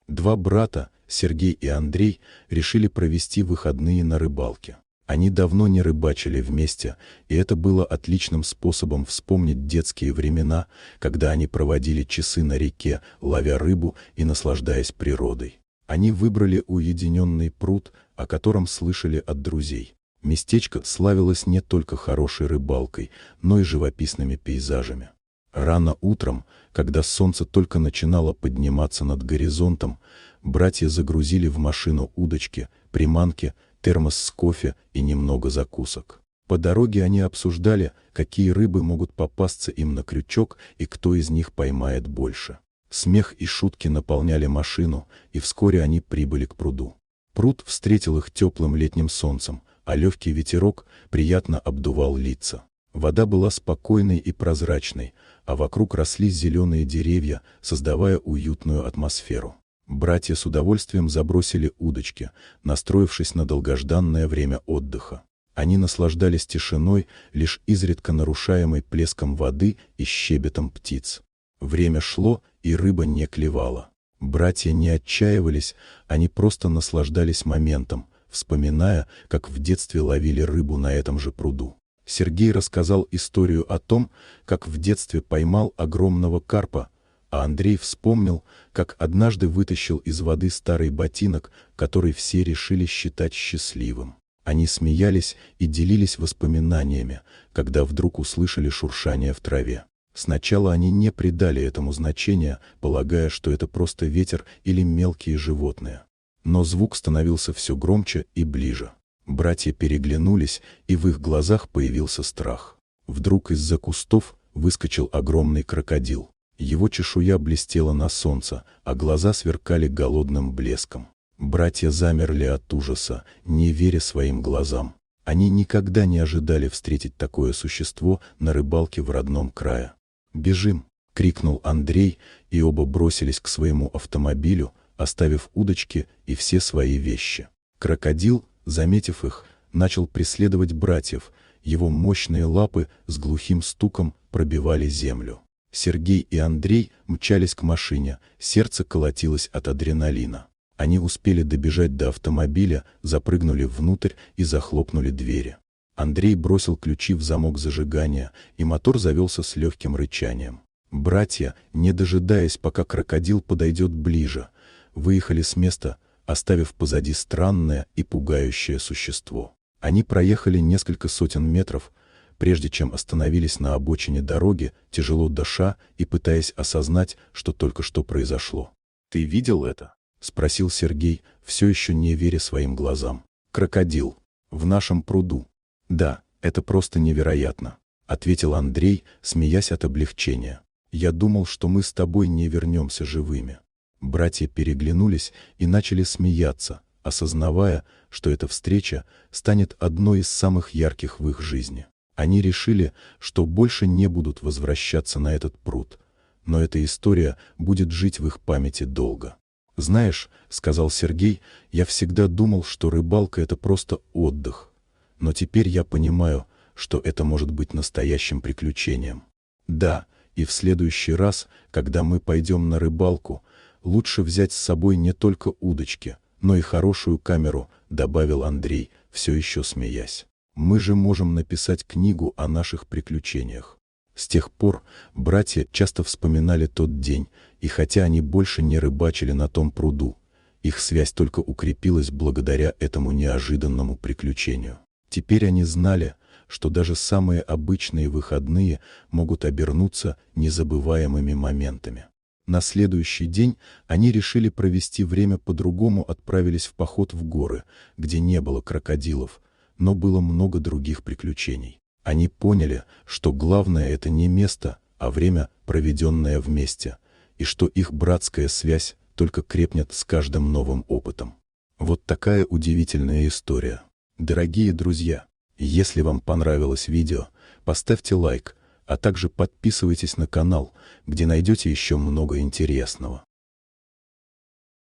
Два брата, Сергей и Андрей, решили провести выходные на рыбалке. Они давно не рыбачили вместе, и это было отличным способом вспомнить детские времена, когда они проводили часы на реке, ловя рыбу и наслаждаясь природой. Они выбрали уединенный пруд, о котором слышали от друзей. Местечко славилось не только хорошей рыбалкой, но и живописными пейзажами. Рано утром, когда солнце только начинало подниматься над горизонтом, братья загрузили в машину удочки, приманки, термос с кофе и немного закусок. По дороге они обсуждали, какие рыбы могут попасться им на крючок и кто из них поймает больше. Смех и шутки наполняли машину, и вскоре они прибыли к пруду. Пруд встретил их теплым летним солнцем, а легкий ветерок приятно обдувал лица. Вода была спокойной и прозрачной, а вокруг росли зеленые деревья, создавая уютную атмосферу. Братья с удовольствием забросили удочки, настроившись на долгожданное время отдыха. Они наслаждались тишиной, лишь изредка нарушаемой плеском воды и щебетом птиц. Время шло, и рыба не клевала. Братья не отчаивались, они просто наслаждались моментом, вспоминая, как в детстве ловили рыбу на этом же пруду. Сергей рассказал историю о том, как в детстве поймал огромного карпа, а Андрей вспомнил, как однажды вытащил из воды старый ботинок, который все решили считать счастливым. Они смеялись и делились воспоминаниями, когда вдруг услышали шуршание в траве. Сначала они не придали этому значения, полагая, что это просто ветер или мелкие животные. Но звук становился все громче и ближе. Братья переглянулись, и в их глазах появился страх. Вдруг из-за кустов выскочил огромный крокодил. Его чешуя блестела на солнце, а глаза сверкали голодным блеском. Братья замерли от ужаса, не веря своим глазам. Они никогда не ожидали встретить такое существо на рыбалке в родном крае. «Бежим!» — крикнул Андрей, и оба бросились к своему автомобилю, оставив удочки и все свои вещи. Крокодил, заметив их, начал преследовать братьев, его мощные лапы с глухим стуком пробивали землю. Сергей и Андрей мчались к машине, сердце колотилось от адреналина. Они успели добежать до автомобиля, запрыгнули внутрь и захлопнули двери. Андрей бросил ключи в замок зажигания, и мотор завелся с легким рычанием. Братья, не дожидаясь, пока крокодил подойдет ближе, выехали с места, оставив позади странное и пугающее существо. Они проехали несколько сотен метров, прежде чем остановились на обочине дороги, тяжело дыша и пытаясь осознать, что только что произошло. «Ты видел это?» — спросил Сергей, все еще не веря своим глазам. «Крокодил. В нашем пруду». «Да, это просто невероятно», — ответил Андрей, смеясь от облегчения. «Я думал, что мы с тобой не вернемся живыми». Братья переглянулись и начали смеяться, осознавая, что эта встреча станет одной из самых ярких в их жизни. Они решили, что больше не будут возвращаться на этот пруд, но эта история будет жить в их памяти долго. «Знаешь, — сказал Сергей, — я всегда думал, что рыбалка — это просто отдых, но теперь я понимаю, что это может быть настоящим приключением. Да, и в следующий раз, когда мы пойдем на рыбалку, лучше взять с собой не только удочки, но и хорошую камеру», — добавил Андрей, все еще смеясь. «Мы же можем написать книгу о наших приключениях». С тех пор братья часто вспоминали тот день, и хотя они больше не рыбачили на том пруду, их связь только укрепилась благодаря этому неожиданному приключению. Теперь они знали, что даже самые обычные выходные могут обернуться незабываемыми моментами. На следующий день они решили провести время по-другому, отправились в поход в горы, где не было крокодилов, но было много других приключений. Они поняли, что главное — это не место, а время, проведенное вместе, и что их братская связь только крепнет с каждым новым опытом. Вот такая удивительная история. Дорогие друзья, если вам понравилось видео, поставьте лайк, а также подписывайтесь на канал, где найдете еще много интересного.